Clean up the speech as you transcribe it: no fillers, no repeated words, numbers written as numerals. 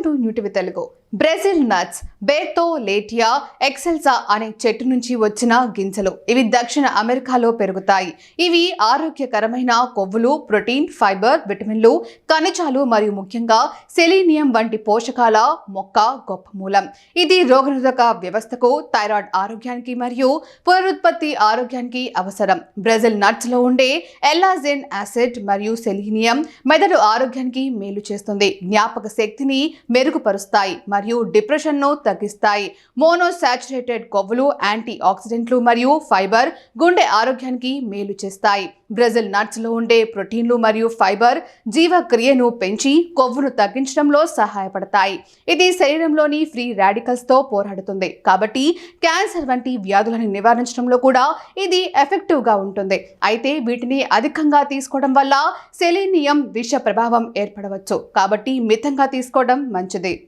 To న్యూటివి Telugu. Brazil nuts bertholletia excelsa అనే చెట్టు నుంచి వచ్చిన గింజలు. ఇవి దక్షిణ అమెరికాలో పెరుగుతాయి. ఇవి ఆరోగ్యకరమైన కొవ్వులు, ప్రోటీన్, ఫైబర్, విటమిన్లు, ఖనిజాలు మరియు ముఖ్యంగా సెలీనియం వంటి పోషకాల మొక్క గొప్ప మూలం. ఇది రోగనిరోధక వ్యవస్థకు, థైరాయిడ్ ఆరోగ్యానికి మరియు పునరుత్పత్తి ఆరోగ్యానికి అవసరం. బ్రెజిల్ నట్స్ లో ఉండే ఎల్లాజెన్ యాసిడ్ మరియు సెలీనియం మెదడు ఆరోగ్యానికి మేలు చేస్తుంది, జ్ఞాపక శక్తిని మెరుగుపరుస్తాయి మరియు డిప్రెషన్ ను తగ్గిస్తాయి. మోనోసాచురేటెడ్ కొవ్వులు, యాంటీ ఆక్సిడెంట్లు మరియు ఫైబర్ గుండె ఆరోగ్యానికి మేలు చేస్తాయి. బ్రెజిల్ నట్స్ లో ఉండే ప్రోటీన్లు మరియు ఫైబర్ జీవక్రియను పెంచి కొవ్వును తగ్గించడంలో సహాయపడతాయి. ఇది శరీరంలోని ఫ్రీ రాడికల్స్ తో పోరాడుతుంది, కాబట్టి క్యాన్సర్ వంటి వ్యాధులను నివారించడంలో కూడా ఇది ఎఫెక్టివ్ గా ఉంటుంది. అయితే వీటిని అధికంగా తీసుకోవడం వల్ల సెలీనియం విష ప్రభావం ఏర్పడవచ్చు, కాబట్టి మితంగా తీసుకోవడం మంచిది.